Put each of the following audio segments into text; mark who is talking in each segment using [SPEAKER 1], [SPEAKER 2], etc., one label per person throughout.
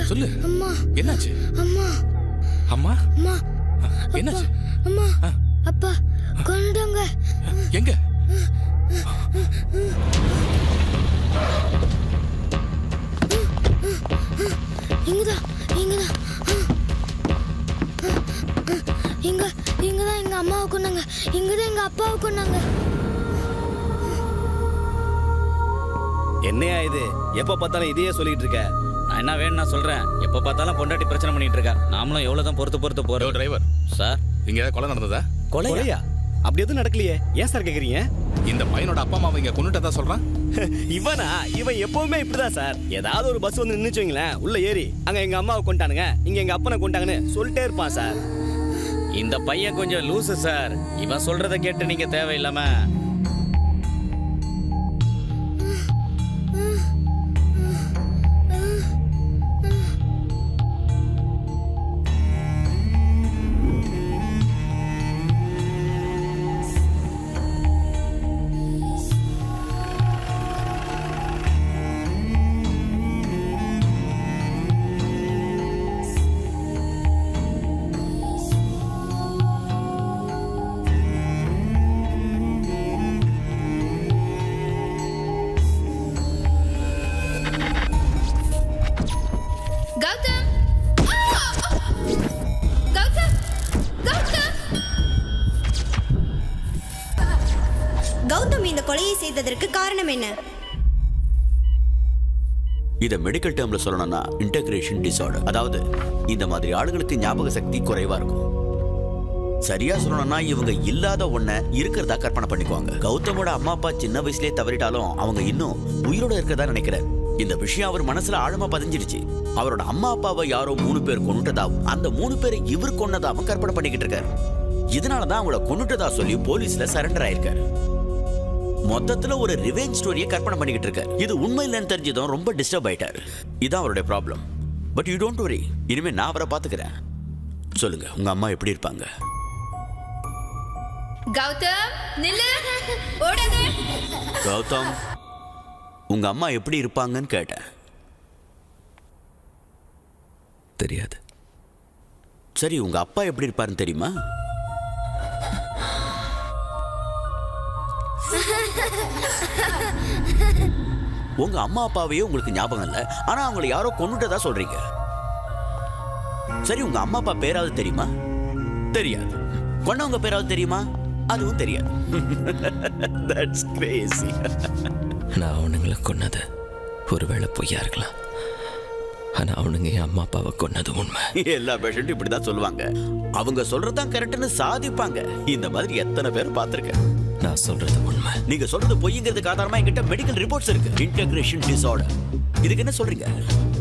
[SPEAKER 1] சொல்லு.
[SPEAKER 2] அம்மா.
[SPEAKER 1] என்னாச்சு?
[SPEAKER 2] அம்மா.
[SPEAKER 1] அம்மா.
[SPEAKER 2] அம்மா.
[SPEAKER 1] என்னாச்சு?
[SPEAKER 2] அம்மா. அப்பா கொன்னுட்டாங்க.
[SPEAKER 1] எங்க?
[SPEAKER 2] இங்கதான் இங்கதான் இங்கதான் எங்க அம்மாவை கொன்னாங்க. இங்கதான் எங்க அப்பாவை கொன்னாங்க.
[SPEAKER 3] என்னையா இது? எப்ப பார்த்தாலும் இதையே சொல்லிட்டு இருக்க.
[SPEAKER 4] நான் என்ன வேணும் நான் சொல்றேன். எப்ப பார்த்தாலும் பொண்டாட்டி பிரச்சனை பண்ணிட்டு இருக்கா. நாமளும் எவ்வளவுதான் பொறுத்து போறோம்.
[SPEAKER 1] டிரைவர்
[SPEAKER 4] சார்,
[SPEAKER 1] இங்க கொலை நடந்ததா?
[SPEAKER 3] கொலையா? அப்படி எதுவும் நடக்கலையே. ஏன் சார் கேக்குறீங்க?
[SPEAKER 1] இந்த பையனோட அப்பா அம்மா இங்க கொன்னுட்டதா சொல்றான்.
[SPEAKER 3] இவன் எப்பவுமே இப்படிதான் சார். ஏதாவது ஒரு பஸ் வந்து நின்னுச்சு வைங்களேன், உள்ள ஏறி அங்க எங்க அம்மாவை கொண்டானுங்க, இங்க எங்க அப்பனை கொண்டாங்கன்னு சொல்லிட்டே இருப்பான் சார்.
[SPEAKER 4] இந்த பையன் கொஞ்சம் லூசு சார். இவன் சொல்றத கேட்டு நீங்க தேவையில்லாம
[SPEAKER 5] கௌதம் இந்த கொலையை செய்ததற்கு காரணம் என்ன?
[SPEAKER 6] இதை மெடிக்கல் டேர்ம்ல சொல்லணும்னா இன்டகிரேஷன் டிசார்டர். அதாவது இந்த மாதிரி ஆளுங்களுக்கு ஞாபக சக்தி குறைவா இருக்கும். சரியா சொல்லணும்னா இவங்க இல்லாத ஒன்ன இருக்கிறதா கற்பனை பண்ணிக்குவாங்க. கௌதமோட அம்மா அப்பா சின்ன வயசுலயே தவறிட்டாலும் அவங்க இன்னும் உயிரோட இருக்கிறதா நினைக்கிறார். இந்த விஷயம் அவர் மனசுல ஆழமா பதிஞ்சிருச்சு. அவரோட அம்மா அப்பாவை யாரோ 3 பேர் கொன்னுட்டதாவும் அந்த 3 பேரை இவர் கொன்னதாவும் கற்பனை பண்ணிக்கிட்டு இருக்காரு. இதனாலதான் அவங்கள கொன்னுட்டதா சொல்லி போலீஸ்ல சரண்டர் ஆயிருக்காரு. மொத்தத்துல ஒரு ரிவெஞ்ச் ஸ்டோரியை கற்பனை பண்ணிக்கிட்டு இருக்காரு. இது உண்மை இல்லைன்னு தெரிஞ்சதும் ரொம்ப டிஸ்டர்ப் ஆயிட்டாரு. இதான் அவருடைய problem. But you don't worry, இனிமே நான் அவரை பாத்துக்கிறேன். சொல்லுங்க, உங்க அம்மா எப்படி இருப்பாங்க?
[SPEAKER 7] கௌதம் நில்லு, ஓடாத.
[SPEAKER 6] கௌதம், உங்க அம்மா எப்படி இருப்பாங்கன்னு கேட்டேன். தெரியாது. சரி, உங்க அப்பா எப்படி இருப்பாருன்னு தெரியுமா? உங்க அம்மா அப்பாவையே உங்களுக்கு ஞாபகம் இல்ல, ஆனா அவங்களை யாரோ கொன்னுட்டதா சொல்றீங்க. சரி, உங்க அம்மா அப்பா பேராவது தெரியுமா? தெரியாது. கொன்னவங்க பேராவது தெரியுமா? அதுவும் தெரியாது. That's crazy.
[SPEAKER 8] நான் அவனுங்களை கொன்னது ஒருவேளை பொய்யா இருக்கலாம், ஆனா அவனுங்க என் அம்மா அப்பாவை கொன்னது உண்மை.
[SPEAKER 6] எல்லா பேஷண்ட்டும் இப்படிதான் சொல்லுவாங்க. அவங்க சொல்றதுதான் கரெக்ட்னு சாதிப்பாங்க. இந்த மாதிரி எத்தனை பேர் பார்த்திருக்கேன்.
[SPEAKER 8] நான் சொல்றது உண்மை.
[SPEAKER 6] நீங்க சொல்றது பொய்ங்கிறதுக்கு ஆதாரமா என்கிட்ட மெடிக்கல் ரிப்போர்ட்ஸ் இருக்கு. Integration disorder. இதுக்கு என்ன சொல்றீங்க?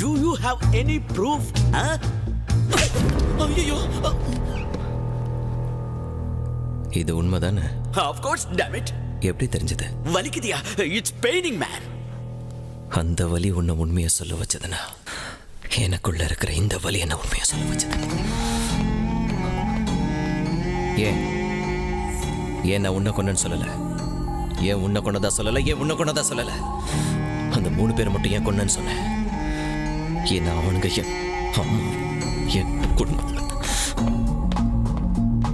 [SPEAKER 6] Do you have any proof? ஐயோ,
[SPEAKER 8] இது உண்மைதானே?
[SPEAKER 6] of course, damn it.
[SPEAKER 8] எப்படி தெரிஞ்சது?
[SPEAKER 6] வலிக்குதியா? It's paining, man.
[SPEAKER 8] அந்த வலி உன்னை உண்மையை சொல்ல வச்சதுன்னா எனக்குள்ள இருக்கிற இந்த வலி என்ன உண்மையை சொல்ல வச்சது. ஏன் நான் உன்னை கொன்னேன்னு சொல்லல? ஏன் உன்னை கொன்னதா சொல்லல? ஏன் உன்னை கொன்னதா சொல்லல? அந்த 3 பேர் மட்டும் ஏன் கொன்னேன்னு சொன்னேன்? ஏன்னா அவனுங்க என் அம்மா, என் குடும்பம்.